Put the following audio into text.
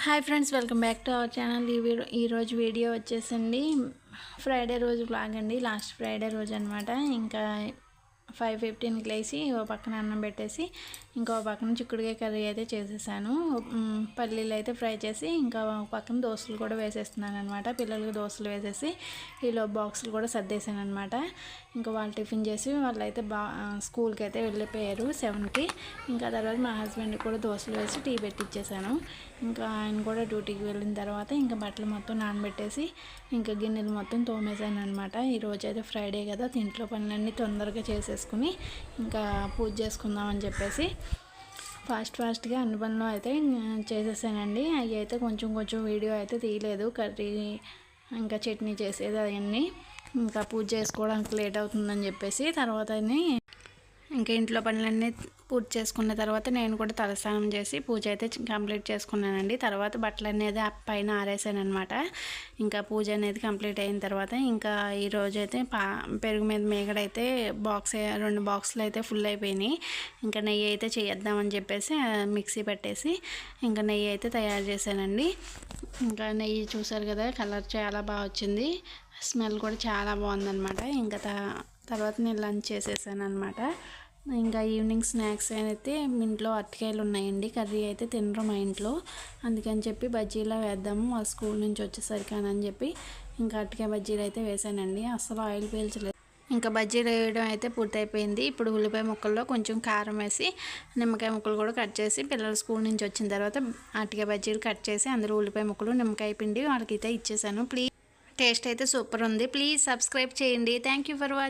Hi friends, welcome back to our channel. ఈరోజు video వచ్చేసండి Friday రోజు బ్లాగ్ అండి. లాస్ట్ ఫ్రైడే రోజు అనమాట. ఇంకా 5:15కి లేచి ఓ పక్కన అన్నం పెట్టేసి ఇంకో పక్కన చిక్కుడుకాయ కర్రీ అయితే చేసేసాను. పల్లీలు అయితే ఫ్రై చేసి ఇంకా పక్కన దోశలు కూడా వేసేస్తున్నాను అనమాట. పిల్లలకి దోశలు వేసేసి ఈలో బాక్సులు కూడా సర్దేశాను అనమాట. ఇంకా వాళ్ళు టిఫిన్ చేసి వాళ్ళు అయితే స్కూల్కి అయితే వెళ్ళిపోయారు 7కి. ఇంకా తర్వాత మా హస్బెండ్కి కూడా దోశలు వేసి టీ పెట్టిచ్చేసాను. ఇంకా ఆయన కూడా డ్యూటీకి వెళ్ళిన తర్వాత ఇంకా బట్టలు మొత్తం నానబెట్టేసి ఇంకా గిన్నెలు మొత్తం తోమేసాను అనమాట. ఈరోజు అయితే ఫ్రైడే కదా, ఇంట్లో పనులన్నీ తొందరగా చేసేసుకుని ఇంకా పూజ చేసుకుందామని చెప్పేసి ఫాస్ట్గా అన్ని పనులు అయితే చేసేసానండి. అవి అయితే కొంచెం వీడియో అయితే తీయలేదు. కర్రీ ఇంకా చట్నీ చేసేది అవన్నీ ఇంకా పూజ చేసుకోవడానికి లేట్ అవుతుందని చెప్పేసి తర్వాత ఇంకా ఇంట్లో పనులన్నీ పూర్తి చేసుకున్న తర్వాత నేను కూడా తలస్నానం చేసి పూజ అయితే కంప్లీట్ చేసుకున్నానండి. తర్వాత బట్టలు అనేది పైన ఆరేసాను అనమాట. ఇంకా పూజ అనేది కంప్లీట్ అయిన తర్వాత ఇంకా ఈరోజు అయితే పెరుగు మీద మేగడైతే 2 బాక్సులు అయితే ఫుల్ అయిపోయినాయి. ఇంకా నెయ్యి అయితే చేద్దామని చెప్పేసి మిక్సీ పెట్టేసి ఇంకా నెయ్యి అయితే తయారు చేశానండి. ఇంకా నెయ్యి చూసారు కదా, కలర్ చాలా బాగా వచ్చింది, స్మెల్ కూడా చాలా బాగుందన్నమాట. ఇంకా తర్వాత నేను లంచ్ చేసేసాను అనమాట. ఇంకా ఈవినింగ్ స్నాక్స్ అయితే ఇంట్లో అరటికాయలు ఉన్నాయండి. కర్రీ అయితే తినరు మా ఇంట్లో, అందుకని చెప్పి బజ్జీలా వేద్దాము వాళ్ళ స్కూల్ నుంచి వచ్చేసరికి అని చెప్పి ఇంకా అరటికాయ బజ్జీలు అయితే వేసానండి. అసలు ఆయిల్ పీల్చలేదు. ఇంకా బజ్జీలు వేయడం అయితే పూర్తయిపోయింది. ఇప్పుడు ఉల్లిపాయ ముక్కల్లో కొంచెం కారం వేసి నిమ్మకాయ ముక్కలు కూడా కట్ చేసి పిల్లలు స్కూల్ నుంచి వచ్చిన తర్వాత అరటికాయ బజ్జీలు కట్ చేసి అందులో ఉల్లిపాయ ముక్కలు నిమ్మకాయ పిండి వాళ్ళకైతే ఇచ్చేసాను. టేస్ట్ అయితే సూపర్ ఉంది. ప్లీజ్ సబ్స్క్రైబ్ చేయండి. Thank you for watching.